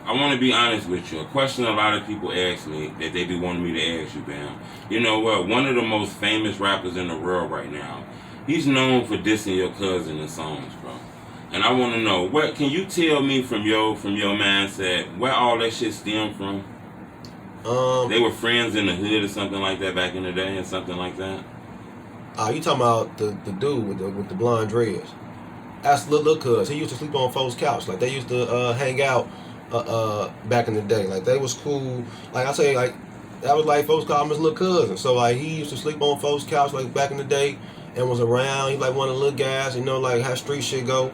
I want to be honest with you. A question a lot of people ask me that they be wanting me to ask you, Bam. You know what? One of the most famous rappers in the world right now, he's known for dissing your cousin in songs, bro. And I want to know, what can you tell me from your mindset where all that shit stemmed from? They were friends in the hood or something like that back in the day, or something like that. You talking about the dude with the blonde dreads? That's Lil Cuz. He used to sleep on folks' couch. Like they used to hang out back in the day. Like they was cool. Like I say, like that was like folks called him his little cousin. So like he used to sleep on folks' couch like back in the day and was around. He like one of the little guys, you know, like how street shit go.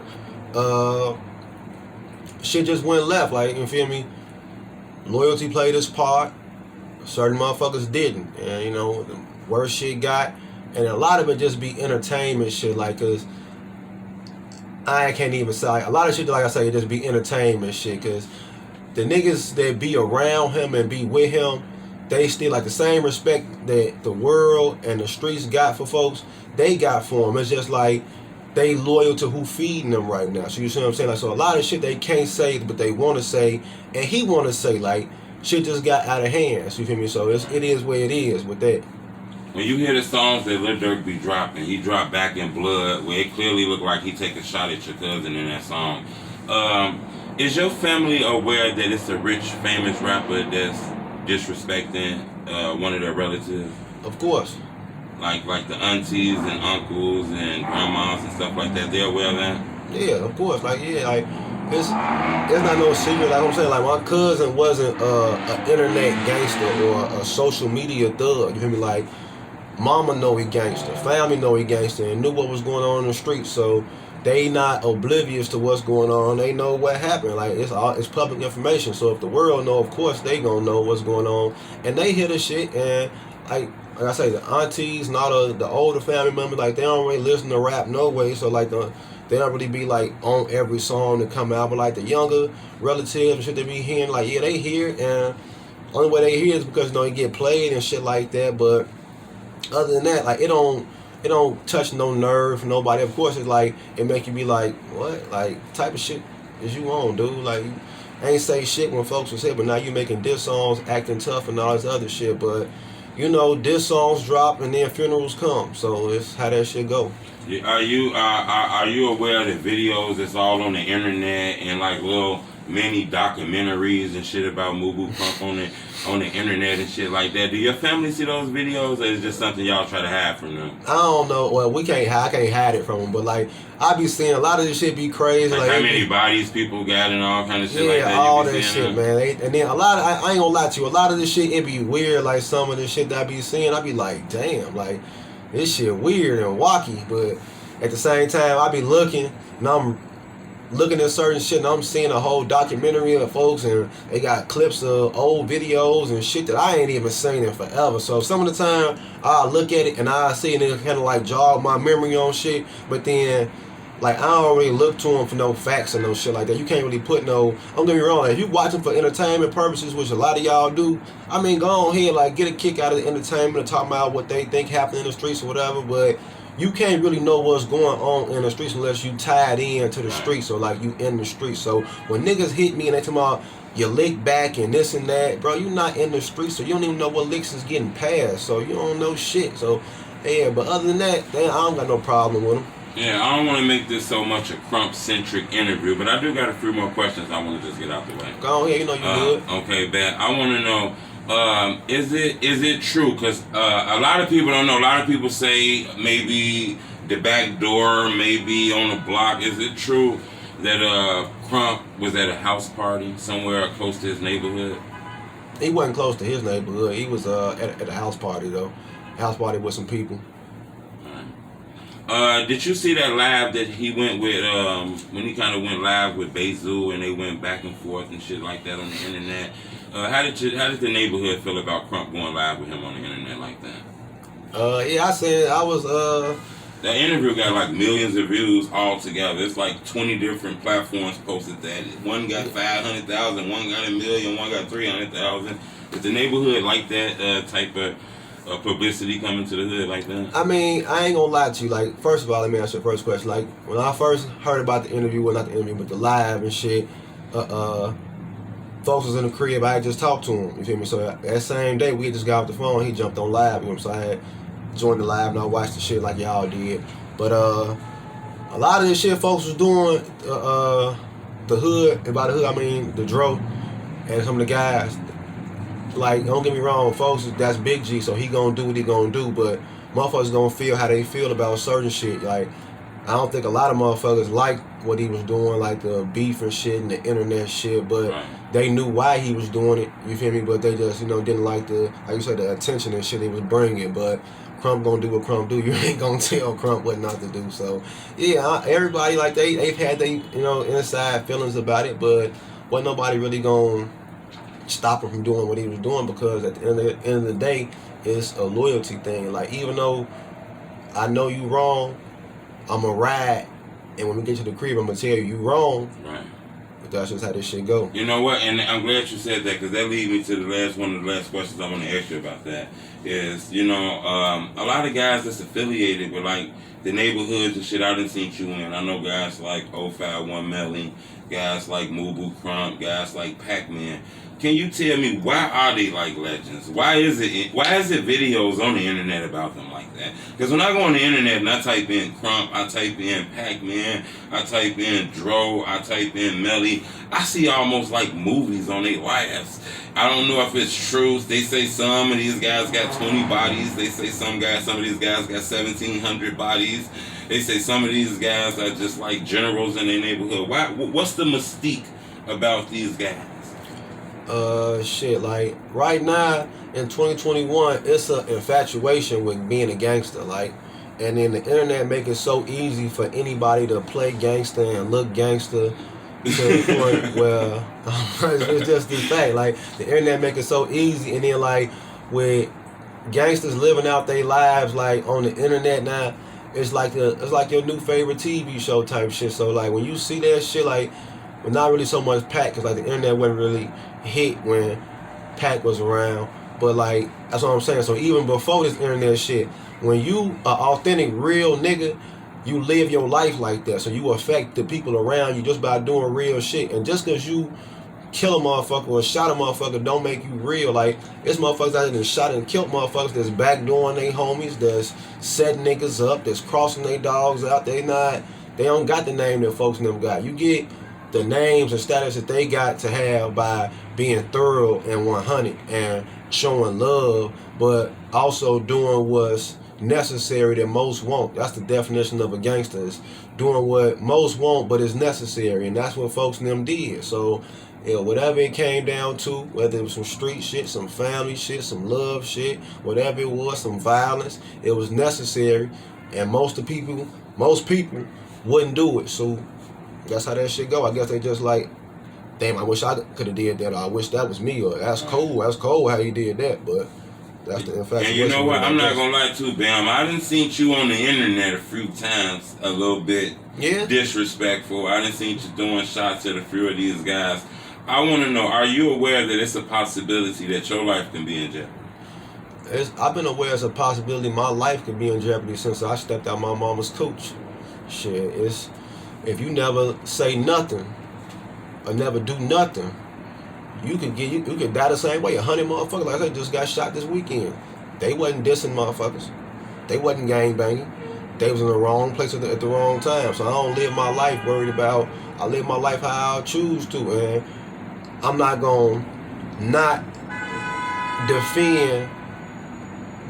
Shit just went left. Like you feel me? Loyalty played its part. Certain motherfuckers didn't, and you know the worse shit got. And a lot of it just be entertainment shit, like, cause I can't even say, like, a lot of shit, like I say, it just be entertainment shit, cause the niggas that be around him and be with him, they still, like, the same respect that the world and the streets got for folks, they got for him. It's just like, they loyal to who feeding them right now. So you see what I'm saying? Like, so a lot of shit they can't say, but they want to say, and he want to say, like, shit just got out of hand. So you feel me? So it is where it is with that. When you hear the songs that Lil Durk be dropping, he dropped Back in Blood, where it clearly looked like he take a shot at your cousin in that song. Is your family aware that it's a rich, famous rapper that's disrespecting one of their relatives? Of course. Like the aunties and uncles and grandmas and stuff like that, they're aware of that? Yeah, of course. Like, yeah, like, it's not no secret. Like I'm saying, like, my cousin wasn't an internet gangster or a social media thug. You feel me? Like, mama know he gangster, family know he gangster, and knew what was going on in the streets. So they not oblivious to what's going on. They know what happened. Like it's public information. So if the world know, of course they gonna know what's going on, and they hear the shit. And like I say, the aunties and all the older family members, like they don't really listen to rap no way. So like they don't really be like on every song that come out. But like the younger relatives and shit they be hearing, like yeah they hear, and only way they hear is because you know it get played and shit like that. But other than that, like it don't touch no nerve for nobody. Of course, it's like it make you be like, what, like type of shit is you on, dude? Like you ain't say shit when folks was here, but now you making diss songs, acting tough and all this other shit. But you know, diss songs drop and then funerals come, so it's how that shit go. Are you aware of the videos that's all on the internet and like little mini documentaries and shit about MubuKrump on the internet and shit like that? Do your family see those videos, or is it just something y'all try to hide from them? I don't know. Well, I can't hide it from them, but like I be seeing a lot of this shit be crazy. Like how many bodies people got and all kind of shit like that. Yeah, all that shit, man. And then a lot of I ain't gonna lie to you. A lot of this shit it be weird. Like some of the shit that I be seeing, I be like, damn, like this shit weird and wacky. But at the same time, I be looking and I'm looking at certain shit and I'm seeing a whole documentary of folks and they got clips of old videos and shit that I ain't even seen in forever. So some of the time I look at it and I see it and it kind of like jog my memory on shit, but then like I don't really look to them for no facts or no shit like that. You can't really put no, don't get me wrong, if you watching for entertainment purposes, which a lot of y'all do, I mean go on here, like get a kick out of the entertainment and talk about what they think happened in the streets or whatever, but you can't really know what's going on in the streets unless you tied in to the streets or like you in the streets. So when niggas hit me and they talk about you lick back and this and that, bro, you not in the streets, so you don't even know what licks is getting passed. So you don't know shit. So yeah, but other than that, I don't got no problem with them. Yeah, I don't want to make this so much a Crump-centric interview, but I do got a few more questions I want to just get out the way. Go on here, you know you good. Okay, bet. I want to know, is it true? Because a lot of people don't know. A lot of people say maybe the back door, maybe on the block. Is it true that Crump was at a house party somewhere close to his neighborhood? He wasn't close to his neighborhood. He was at a house party, though. House party with some people. Did you see that live that he went with, when he kind of went live with Bezu and they went back and forth and shit like that on the internet? How did the neighborhood feel about Crump going live with him on the internet like that? Yeah, I said I was, That interview got like millions of views all together. It's like 20 different platforms posted that. One got 500,000, one got 1 million, one got 300,000. Is the neighborhood like that type of publicity coming to the hood like that? I mean, I ain't gonna lie to you. Like, first of all, let me ask you the first question. Like, when I first heard about the interview, well, not the interview, but the live and shit, folks was in the crib. I had just talked to him. You feel me? So that same day, we just got off the phone. He jumped on live. You know what I'm saying? I had joined the live and I watched the shit like y'all did. But a lot of this shit folks was doing, the hood, and by the hood I mean the dro, and some of the guys. Like, don't get me wrong, folks, that's Big G, so he gonna do what he gonna do, but motherfuckers gonna feel how they feel about certain shit. Like, I don't think a lot of motherfuckers liked what he was doing, like the beef and shit and the internet shit, but they knew why he was doing it, you feel me? But they just, didn't like like you said, the attention and shit he was bringing. But Krump gonna do what Krump do. You ain't gonna tell Krump what not to do. So, yeah, everybody, like, they've had they, inside feelings about it, but wasn't nobody really gonna stop him from doing what he was doing, because at the end of the day, it's a loyalty thing. Like, even though I know you wrong, I'm gonna ride, and when we get to the crib, I'm gonna tell you wrong. Right. But that's just how this shit go. You know what? And I'm glad you said that, because that leads me to one of the last questions I want to ask you about that. Is, a lot of guys that's affiliated with, like, the neighborhoods and shit I done seen you in. I know guys like 051 Melly, guys like MubuKrump, guys like Pac-Man. Can you tell me, why are they like legends? Why is it videos on the internet about them like that? Because when I go on the internet and I type in Krump, I type in Pac-Man, I type in Dro, I type in Melly, I see almost like movies on their lives. I don't know if it's truth. They say some of these guys got 20 bodies. They say some of these guys got 1,700 bodies. They say some of these guys are just like generals in their neighborhood. What's the mystique about these guys? Shit, like, right now in 2021, it's an infatuation with being a gangster, like, and then the internet make it so easy for anybody to play gangster and look gangster, to the point where it's just the fact. Like, the internet make it so easy, and then, like, with gangsters living out their lives, like, on the internet now, it's like your new favorite TV show type shit. So, like, when you see that shit, like, well, not really so much Pac, because, like, the internet wasn't really hit when Pac was around, but, like, that's what I'm saying. So even before this internet shit, when you are authentic, real nigga, you live your life like that. So you affect the people around you just by doing real shit. And just because you kill a motherfucker or shot a motherfucker don't make you real. Like, it's motherfuckers out there that shot and killed motherfuckers that's backdooring they homies, that's setting niggas up, that's crossing their dogs out. They don't got the name that folks in them got. You get the names and status that they got to have by being thorough and 100 and showing love, but also doing what's necessary that most won't. That's the definition of a gangster, is doing what most won't but is necessary, and that's what folks in them did. So, whatever it came down to, whether it was some street shit, some family shit, some love shit, whatever it was, some violence, it was necessary, and most people wouldn't do it. So that's how that shit go. I guess they just like, damn, I wish I could have did that, or I wish that was me, or that's cold how you did that. But that's the infatuation. And you know what? I'm not gonna lie to you, Bamm. I done seen you on the internet a few times, a little bit disrespectful. I done seen you doing shots at a few of these guys. I want to know, are you aware that it's a possibility that your life can be in jeopardy? I've been aware it's a possibility my life could be in jeopardy since I stepped out my mama's cooch. Shit, if you never say nothing or never do nothing, you could die the same way. 100 motherfuckers, like I said, just got shot this weekend. They wasn't dissing motherfuckers. They wasn't gang banging. They was in the wrong place at the wrong time. So I don't live my life worried about. I live my life how I choose to, and I'm not gonna not defend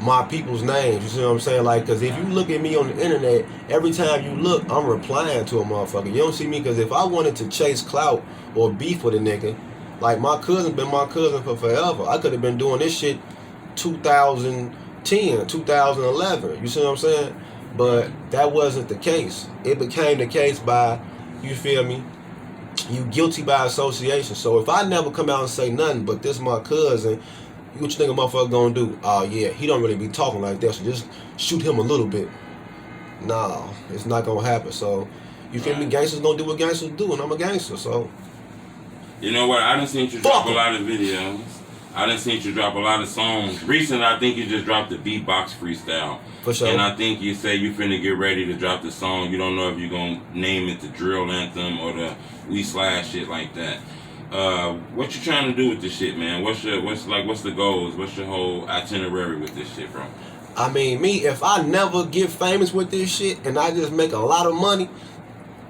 my people's names. You see what I'm saying? Like, because if you look at me on the internet, every time you look, I'm replying to a motherfucker. You don't see me, because if I wanted to chase clout or beef with a nigga, like, my cousin been my cousin for forever. I could have been doing this shit 2010, 2011. You see what I'm saying? But that wasn't the case. It became the case by, you feel me, you guilty by association. So if I never come out and say nothing, but this my cousin, what you think a motherfucker gonna do? Oh yeah, he don't really be talking like that, so just shoot him a little bit. No, it's not gonna happen. So, you feel me? Gangsters gonna do what gangsters do, and I'm a gangster, so. You know what? I done seen you drop a lot of videos. I done seen you drop a lot of songs. Recently, I think you just dropped the beatbox freestyle. For sure. And I think you say you finna get ready to drop the song. You don't know if you're gonna name it the drill anthem or the we slash shit like that. What you trying to do with this shit, man? What's the goals? What's your whole itinerary with this shit, bro? I mean, me, if I never get famous with this shit and I just make a lot of money,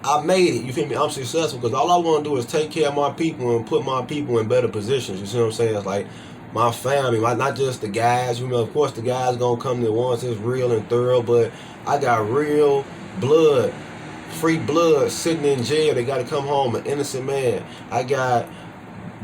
I made it. You feel me? I'm successful because all I want to do is take care of my people and put my people in better positions. You see what I'm saying? It's like my family, not just the guys. You know, of course, the guys gonna come to once it's real and thorough, but I got real blood, free blood sitting in jail. They got to come home, an innocent man. I got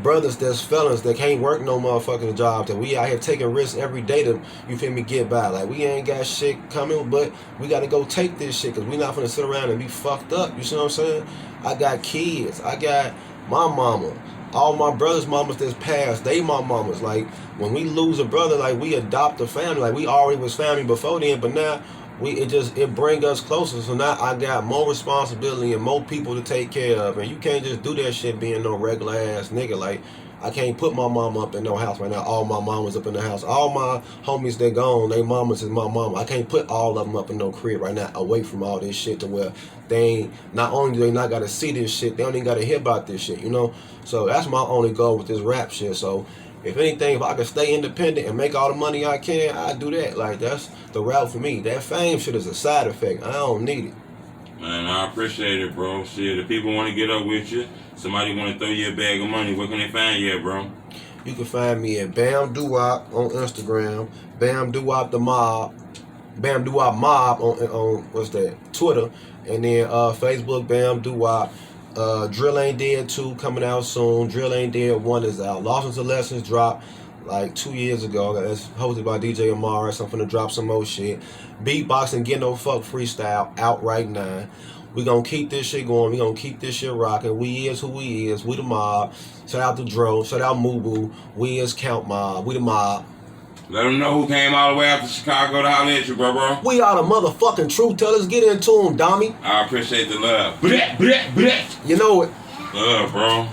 brothers that's felons that can't work no motherfucking jobs, that we out here taking risks every day to, you feel me, get by. Like, we ain't got shit coming, but we got to go take this shit because we not finna sit around and be fucked up. You see what I'm saying? I got kids. I got my mama. All my brothers' mamas that's passed, they my mamas. Like, when we lose a brother, like, we adopt a family. Like, we already was family before then, but now it bring us closer. So now I got more responsibility and more people to take care of. And you can't just do that shit being no regular ass nigga. Like, I can't put my mama up in no house right now. All my mamas up in the house. All my homies that gone, they mamas is my mama. I can't put all of them up in no crib right now away from all this shit to where they ain't, not only do they not got to see this shit, they don't even got to hear about this shit, you know? So that's my only goal with this rap shit. So if anything, if I can stay independent and make all the money I can, I do that. Like, that's the route for me. That fame shit is a side effect. I don't need it. Man, I appreciate it, bro. Shit, if people want to get up with you, somebody want to throw you a bag of money, where can they find you at, bro? You can find me at Bamm Dowop on Instagram, Bamm Dowop the Mob, Bamm Dowop Mob on what's that, Twitter, and then Facebook, Bamm Dowop. Drill Ain't Dead 2 coming out soon. Drill Ain't Dead 1 is out. Lost into Lessons dropped like 2 years ago. That's hosted by DJ Amara. So I'm finna drop some more shit. Beatboxing, Get No Fuck Freestyle out right now. We gonna keep this shit going. We gonna keep this shit rocking. We is who we is. We the mob. Shout out to Dro. Shout out Mubu. We is Count Mob. We the mob. Let them know who came all the way out to Chicago to holler at you, bro. We are the motherfucking truth tellers. Get into them, dummy. I appreciate the love. You know it. Love, bro.